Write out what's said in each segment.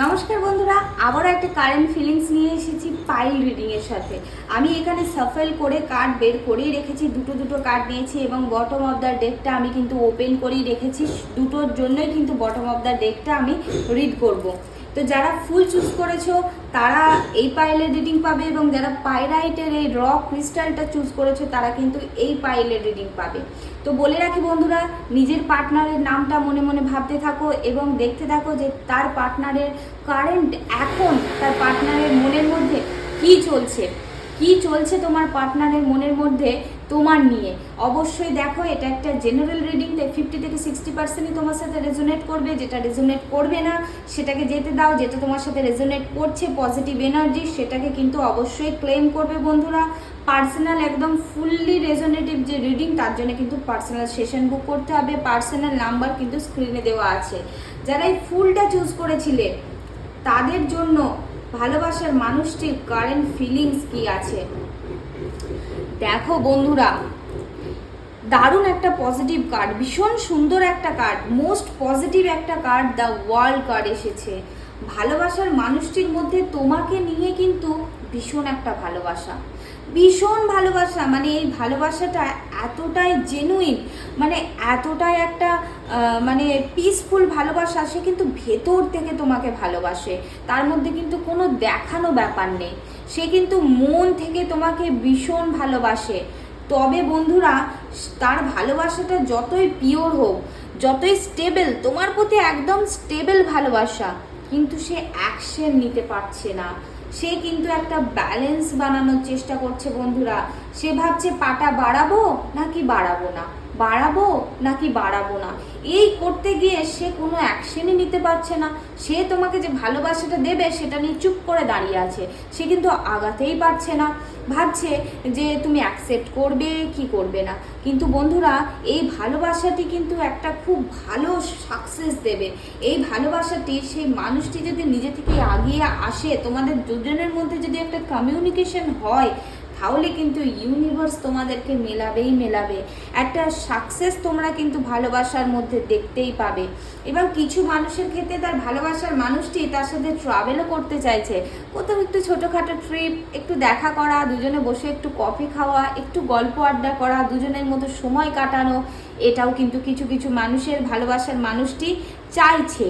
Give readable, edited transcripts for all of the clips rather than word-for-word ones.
নমস্কার বন্ধুরা, আবারও একটা কারেন্ট ফিলিংস নিয়ে এসেছি পাইল রিডিংয়ের সাথে। আমি এখানে সাফল করে কার্ড বের করেই রেখেছি, দুটো কার্ড নিয়েছি এবং বটম অফ দ্য ডেকটা আমি কিন্তু ওপেন করেই রেখেছি। দুটোর জন্যই কিন্তু বটম অফ দ্য ডেকটা আমি রিড করব। তো যারা ফুল চুজ করেছো তারা এই পাইলের রিডিং পাবে, এবং যারা পাইরাইটের এই র ক্রিস্টালটা চুজ করেছো তারা কিন্তু এই পাইলের রিডিং পাবে। তো বলে রাখি বন্ধুরা, নিজের পার্টনারের নামটা মনে মনে ভাবতে থাকো এবং দেখতে থাকো যে তার পার্টনারের কারেন্ট এখন তার পার্টনারের মনের মধ্যে কি চলছে তোমার পার্টনারের মনের মধ্যে তোমার নিয়ে। অবশ্যই দেখো, এটা একটা জেনারেল রিডিং, তাই 50 থেকে 60%ই তোমার সাথে রেজোনেট করবে। যেটা রেজোনেট করবে না সেটাকে যেতে দাও। যেটা তোমার সাথে রেজোনেট করছে পজিটিভ এনার্জি, সেটাকে কিন্তু অবশ্যই ক্লেম করবে বন্ধুরা। পার্সোনাল একদম ফুললি রেজোনেটিভ যে রিডিং, তার জন্য কিন্তু পার্সোনাল সেশন বুক করতে হবে। পার্সোনাল নাম্বার কিন্তু স্ক্রিনে দেওয়া আছে। যারা এই ফুলটা চুজ করেছিলে তাদের জন্য ভালোবাসার মানুষটির কারেন্ট ফিলিংস কি আছে দেখো বন্ধুরা। দারুণ একটা পজিটিভ কার্ড, ভীষণ সুন্দর একটা কার্ড, মোস্ট পজিটিভ একটা কার্ড, দ্য ওয়ার্ল্ড কার্ড এসেছে। ভালোবাসার মানুষটির মধ্যে তোমাকে নিয়ে কিন্তু ভীষণ একটা ভীষণ ভালোবাসা, মানে এই ভালোবাসাটা এতটাই জেনুইন, মানে এতটাই একটা মানে পিসফুল ভালোবাসা। সে কিন্তু ভেতর থেকে তোমাকে ভালোবাসে, তার মধ্যে কিন্তু কোনো দেখানো ব্যাপার নেই। সে কিন্তু মন থেকে তোমাকে ভীষণ ভালোবাসে। তবে বন্ধুরা, তার ভালোবাসাটা যতই পিওর হোক, যতই স্টেবল, তোমার প্রতি একদম স্টেবল ভালোবাসা, কিন্তু সে অ্যাকশন নিতে পারছে না। সে কিন্তু একটা ব্যালেন্স বানানোর চেষ্টা করছে বন্ধুরা। সে ভাবছে পাটা বাড়াবো নাকি বাড়াবো না, বাড়াবো নাকি বাড়াবো না, এই করতে গিয়ে সে কোনো অ্যাকশনই নিতে পারছে না। সে তোমাকে যে ভালোবাসাটা দেবে সেটা নিয়ে চুপ করে দাঁড়িয়ে আছে। সে কিন্তু আগাতেই পারছে না, ভাবছে যে তুমি অ্যাকসেপ্ট করবে কি করবে না। কিন্তু বন্ধুরা, এই ভালোবাসাটি কিন্তু একটা খুব ভালো সাকসেস দেবে। এই ভালোবাসাটি, সেই মানুষটি যদি নিজে থেকে আগিয়ে আসে, তোমাদের দুজনের মধ্যে যদি একটা কমিউনিকেশন হয়, তাহলে কিন্তু ইউনিভার্স তোমাদেরকে মেলাবে। একটা সাকসেস তোমরা কিন্তু ভালোবাসার মধ্যে দেখতেই পাবে। এবং কিছু মানুষের ক্ষেত্রে তার ভালোবাসার মানুষটি তার সাথে ট্রাভেলও করতে চাইছে, কোথাও একটু ছোটোখাটো ট্রিপ, একটু দেখা করা, দুজনে বসে একটু কফি খাওয়া, একটু গল্প আড্ডা করা, দুজনের মতো সময় কাটানো, এটাও কিন্তু কিছু মানুষের ভালোবাসার মানুষটি চাইছে।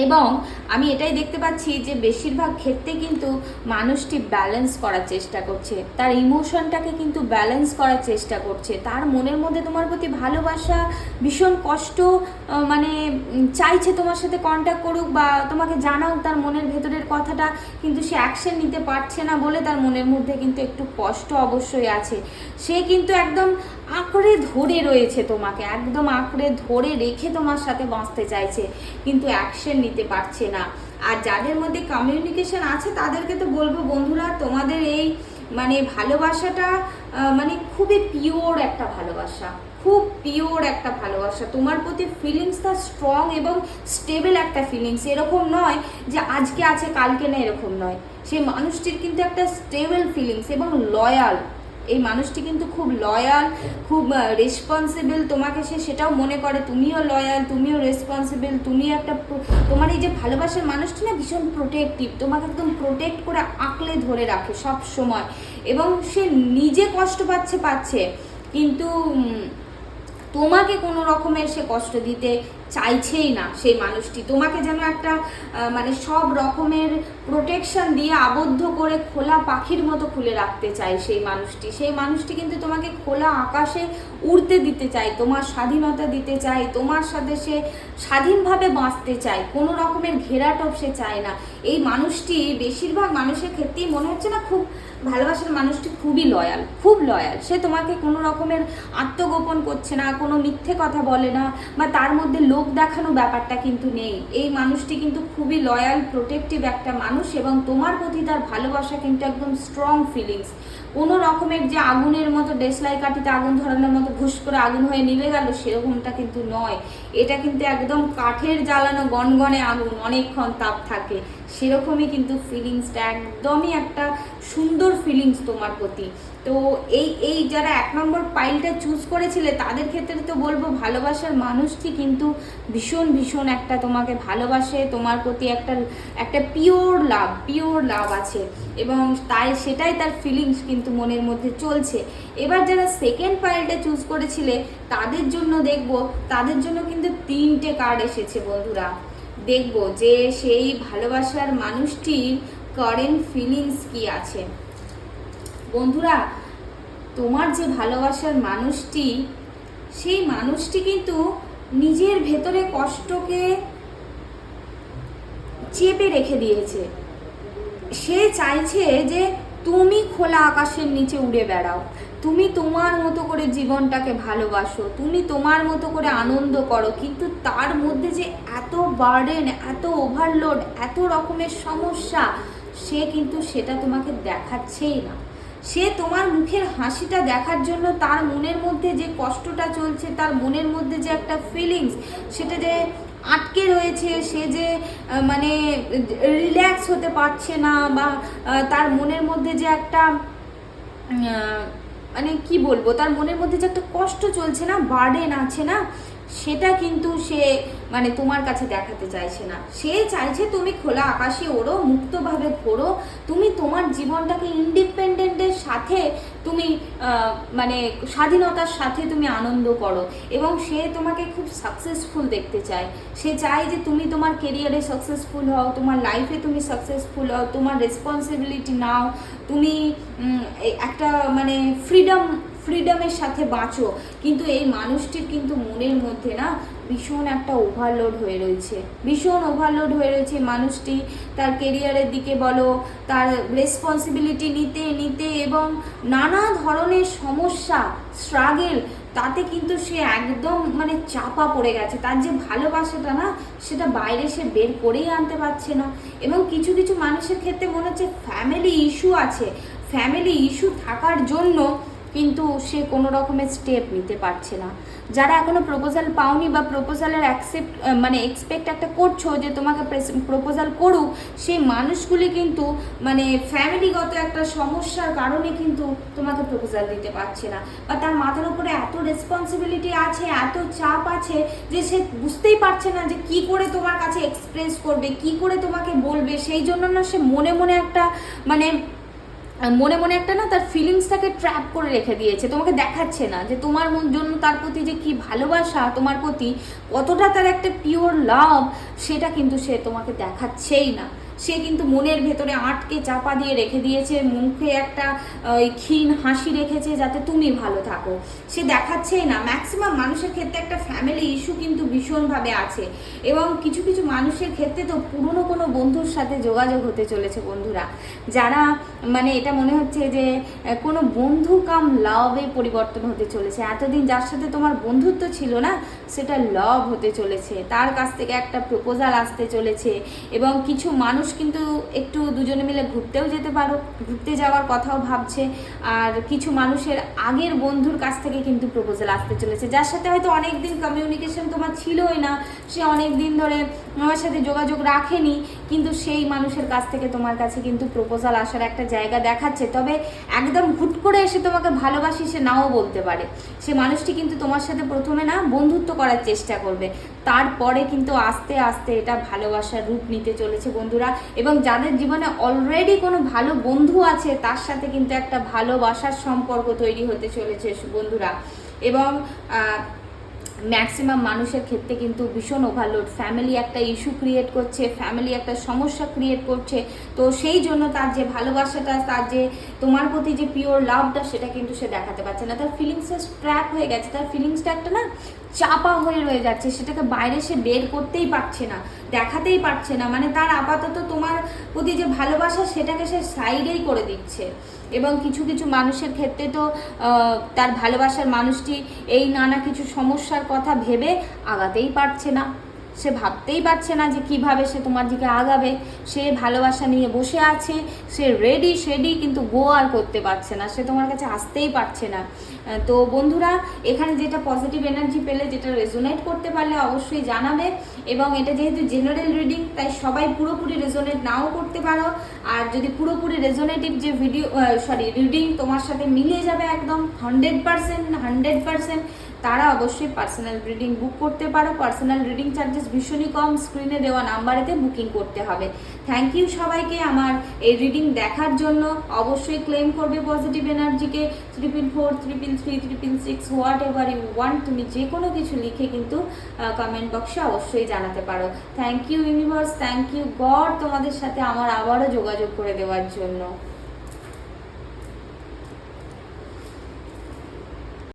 এবং আমি এটাই দেখতে পাচ্ছি যে বেশিরভাগ ক্ষেত্রে কিন্তু মানুষটি ব্যালেন্স করার চেষ্টা করছে, তার ইমোশনটাকে কিন্তু ব্যালেন্স করার চেষ্টা করছে। তার মনের মধ্যে তোমার প্রতি ভালোবাসা, ভীষণ কষ্ট, মানে চাইছে তোমার সাথে কন্ট্যাক্ট করুক বা তোমাকে জানাও তার মনের ভেতরের কথাটা, কিন্তু সে অ্যাকশন নিতে পারছে না বলে তার মনের মধ্যে কিন্তু একটু কষ্ট অবশ্যই আছে। সে কিন্তু একদম আঁকড়ে ধরে রয়েছে তোমাকে, একদম আঁকড়ে ধরে রেখে তোমার সাথে বাঁচতে চাইছে, কিন্তু অ্যাকশন নিতে পারছে না। আর যাদের মধ্যে কমিউনিকেশন আছে তাদেরকে তো বলবো বন্ধুরা, তোমাদের এই মানে ভালোবাসাটা মানে খুবই পিওর একটা ভালোবাসা, খুব পিওর একটা ভালোবাসা। তোমার প্রতি ফিলিংসটা স্ট্রং এবং স্টেবল একটা ফিলিংস, এরকম নয় যে আজকে আছে কালকে না, এরকম নয়। সেই মানুষটির কিন্তু একটা স্টেবল ফিলিংস এবং লয়াল। এই মানুষটি কিন্তু খুব লয়াল, খুব রেসপন্সিবল। তোমাকে সে সেটাও মনে করে তুমিও লয়াল, তুমিও রেসপন্সিবল, তুমিও একটা, তোমার এই যে ভালোবাসার মানুষটি না ভীষণ প্রোটেক্টিভ, তোমাকে একদম প্রোটেক্ট করে আঁকলে ধরে রাখে সব সময়। এবং সে নিজে কষ্ট পাচ্ছে, কিন্তু তোমাকে কোনো রকমের সে কষ্ট দিতে চাইছেই না। সেই মানুষটি তোমাকে যেন একটা মানে সব রকমের প্রোটেকশন দিয়ে আবদ্ধ করে খোলা পাখির মতো খুলে রাখতে চায় সেই মানুষটি কিন্তু তোমাকে খোলা আকাশে উড়তে দিতে চায়, তোমার স্বাধীনতা দিতে চায়, তোমার সাথে সে স্বাধীনভাবে বাঁচতে চায়, কোনো রকমের ঘেরাটোপ সে চায় না। এই মানুষটি বেশিরভাগ মানুষের ক্ষেত্রেই মনে হচ্ছে না খুব ভালোবাসার মানুষটি খুবই লয়াল, খুব লয়াল। সে তোমাকে কোনো রকমের আত্মগোপন করছে না, কোনো মিথ্যে কথা বলে না, বা তার মধ্যে লোক দেখানো ব্যাপারটা কিন্তু নেই। এই মানুষটি কিন্তু খুবই লয়াল, প্রোটেক্টিভ একটা মানুষ, এবং তোমার প্রতি তার ভালোবাসা কিন্তু একদম স্ট্রং ফিলিংস। কোনো রকমের যে আগুনের মতো দেশলাই কাঠিতে আগুন ধরানোর মতো ঘুষ করে আগুন হয়ে নিভে গেল সেরকমটা কিন্তু নয়। এটা কিন্তু একদম কাঠের জ্বালানো গনগনে আগুন, অনেকক্ষণ তাপ থাকে, সেরকমই কিন্তু ফিলিংসটা, একদমই একটা সুন্দর ফিলিংস তোমার প্রতি। তো এই যারা 1 নম্বর পাইলটা চুজ করেছিলে তাদের ক্ষেত্রে তো বলবো ভালোবাসার মানুষটি কিন্তু ভীষণ ভীষণ একটা তোমাকে ভালোবাসে, তোমার প্রতি একটা পিওর লাভ আছে, এবং সেটাই তার ফিলিংস কিন্তু মনের মধ্যে চলছে। এবার যারা সেকেন্ড পাইলটা চুজ করেছিলে তাদের জন্য দেখবো, তাদের জন্য কিন্তু 3টে কার্ড এসেছে বন্ধুরা। দেখবো যে সেই ভালোবাসার মানুষটির কারেন্ট ফিলিংস কি আছে। বন্ধুরা, তোমার যে ভালোবাসার মানুষটি, সেই মানুষটি কিন্তু নিজের ভেতরে কষ্টকে চেপে রেখে দিয়েছে। সে চাইছে যে তুমি খোলা আকাশের নিচে উড়ে বেড়াও, তুমি তোমার মতো করে জীবনটাকে ভালোবাসো, তুমি তোমার মতো করে আনন্দ করো, কিন্তু তার মধ্যে যে এত বার্ডেন, এত ওভারলোড, এত রকমের সমস্যা, সে কিন্তু সেটা তোমাকে দেখাচ্ছেই না। সে তোমার মুখের হাসিটা দেখার জন্য তার মনের মধ্যে যে কষ্টটা চলছে, তার মনের মধ্যে যে একটা ফিলিংস, সেটা যে আটকে রয়েছে, সে যে মানে রিল্যাক্স হতে পারছে না, বা তার মনের মধ্যে যে একটা মানে কি বলবো, তার মনের মধ্যে যে একটা কষ্ট চলছে না, বার্ডেন আছে না, সেটা কিন্তু সে মানে তোমার কাছে দেখাতে চাইছে না। সে চাইছে তুমি খোলা আকাশে ওড়ো, মুক্তভাবে ঘোরো, তুমি তোমার জীবনটাকে ইন্ডিপেন্ডেন্টের সাথে তুমি মানে স্বাধীনতার সাথে তুমি আনন্দ করো, এবং সে তোমাকে খুব সাকসেসফুল দেখতে চায়। সে চায় যে তুমি তোমার কেরিয়ারে সাকসেসফুল হও, তোমার লাইফে তুমি সাকসেসফুল হও, তোমার রেসপন্সিবিলিটি নাও, তুমি একটা মানে ফ্রিডমের সাথে বাঁচো। কিন্তু এই মানুষটির কিন্তু মনের মধ্যে না ভীষণ একটা ওভারলোড হয়ে রয়েছে, ভীষণ ওভারলোড হয়ে রয়েছে মানুষটি। তার কেরিয়ারের দিকে বলো, তার রেসপন্সিবিলিটি নিতে নিতে এবং নানা ধরনের সমস্যা, স্ট্রাগেল, তাতে কিন্তু সে একদম মানে চাপা পড়ে গেছে। তার যে ভালোবাসাটা না, সেটা বাইরে সে বের করেই আনতে পারছে না। এবং কিছু কিছু মানুষের ক্ষেত্রে মনে হচ্ছে ফ্যামিলি ইস্যু আছে, ফ্যামিলি ইস্যু থাকার জন্য কিন্তু সে কোনো রকমের স্টেপ নিতে পারছে না। যারা এখনো প্রপোজাল পাওনি বা প্রপোজালের এক্সপেক্ট একটা করছো যে তোমাকে প্রপোজাল করুক, সেই মানুষগুলি কিন্তু মানে ফ্যামিলিগত একটা সমস্যার কারণে কিন্তু তোমাকে প্রপোজাল দিতে পারছে না, বা তার মাথার উপরে এত রেসপন্সিবিলিটি আছে, এত চাপ আছে যে সে বুঝতেই পারছে না যে কি করে তোমার কাছে এক্সপ্রেস করবে, কি করে তোমাকে বলবে। সেই জন্য না সে মনে মনে একটা না তার ফিলিংসটাকে ট্র্যাপ করে রেখে দিয়েছে, তোমাকে দেখাচ্ছে না যে তোমার জন্য তার প্রতি যে কি ভালোবাসা, তোমার প্রতি কতটা তার একটা পিওর লাভ, সেটা কিন্তু সে তোমাকে দেখাচ্ছেই না। সে কিন্তু মনের ভেতরে আটকে চাপা দিয়ে রেখে দিয়েছে, মুখে একটা ক্ষীণ হাসি রেখেছে যাতে তুমি ভালো থাকো, সে দেখাচ্ছেই না। ম্যাক্সিমাম মানুষের ক্ষেত্রে একটা ফ্যামিলি ইস্যু কিন্তু ভীষণভাবে আছে, এবং কিছু কিছু মানুষের ক্ষেত্রে তো পুরনো কোনো বন্ধুর সাথে যোগাযোগ হতে চলেছে বন্ধুরা, যারা মানে এটা মনে হচ্ছে যে কোনো বন্ধু কাম লাভে পরিবর্তন হতে চলেছে। এতদিন যার সাথে তোমার বন্ধুত্ব ছিল না, সেটা লাভ হতে চলেছে, তার কাছ থেকে একটা প্রপোজাল আসতে চলেছে। এবং কিছু মানুষ কিন্তু একটু দুজনে মিলে ঘুরতেও যেতে পারো, ঘুরতে যাওয়ার কথাও ভাবছে। আর কিছু মানুষের আগের বন্ধুর কাছ থেকে কিন্তু প্রপোজাল আসতে চলেছে, যার সাথে হয়তো অনেক দিন কমিউনিকেশন তোমার ছিলই না, সে অনেক দিন ধরে আমার সাথে যোগাযোগ রাখেনি, কিন্তু সেই মানুষের কাছ থেকে তোমার কাছে কিন্তু প্রপোজাল আসার একটা জায়গা দেখাচ্ছে। তবে একদম হুট করে এসে তোমাকে ভালোবাসি সে নাও বলতে পারে। সে মানুষটি কিন্তু তোমার সাথে প্রথমে না বন্ধুত্ব করার চেষ্টা করবে, তারপরে কিন্তু আস্তে আস্তে এটা ভালোবাসার রূপ নিতে চলেছে বন্ধুরা। এবং যাদের জীবনে অলরেডি কোনো ভালো বন্ধু আছে, তার সাথে কিন্তু একটা ভালোবাসার সম্পর্ক তৈরি হতে চলেছে বন্ধুরা। এবং ম্যাক্সিমাম মানুষের ক্ষেত্রে কিন্তু ভীষণ ওভারলোড, ফ্যামিলি একটা ইস্যু ক্রিয়েট করছে, ফ্যামিলি একটা সমস্যা ক্রিয়েট করছে। তো সেই জন্য তার যে ভালোবাসাটা, তার যে তোমার প্রতি যে পিওর লাভটা, সেটা কিন্তু সে দেখাতে পারছে না। তার ফিলিংসটা ট্র্যাপ হয়ে গেছে, তার ফিলিংসটা একটা না চাপা হয়ে রয়ে যাচ্ছে, সেটাকে বাইরে সে বের করতেই পারছে না, দেখাতেই পারছে না। মানে তার আপাতত তোমার প্রতি যে ভালোবাসা, সেটাকে সে সাইডেই করে দিচ্ছে। এবং কিছু কিছু মানুষের ক্ষেত্রে তো তার ভালোবাসার মানুষটি এই নানা কিছু সমস্যার কথা ভেবে আগাতেই পারছে না, সে ভাবতেই পারছে না যে কিভাবে সে তোমার দিকে আগাবে। সে ভালোবাসা নিয়ে বসে আছে, সে রেডি কিন্তু গো আর করতে পারছে না, সে তোমার কাছে আসতেই পারছে না। তো বন্ধুরা, এখানে যেটা পজিটিভ এনার্জি পেলে, যেটা রেজোনেট করতে পারলে অবশ্যই জানাবে। এবং এটা যেহেতু জেনারেল রিডিং, তাই সবাই পুরোপুরি রেজোনেট নাও করতে পারো। আর যদি পুরোপুরি রেজোনেটিভ যে রিডিং তোমার সাথে মিলে যাবে একদম 100%, তারা অবশ্যই পার্সোনাল রিডিং বুক করতে পারো। পার্সোনাল রিডিং চার্জেস ভীষণই কম, স্ক্রিনে দেওয়া নাম্বারেতে বুকিং করতে হবে। থ্যাংক ইউ সবাইকে আমার এই রিডিং দেখার জন্য। অবশ্যই ক্লেম করবে পজিটিভ এনার্জিকে 44433336 হোয়াট এভার ইউ ওয়ান্ট। তুমি যে কোনো কিছু লিখে কিন্তু কমেন্ট বক্সে অবশ্যই জানাতে পারো। Thank you universe, thank you God তোমাদের সাথে আমার আবারও যোগাযোগ করে দেওয়ার জন্য।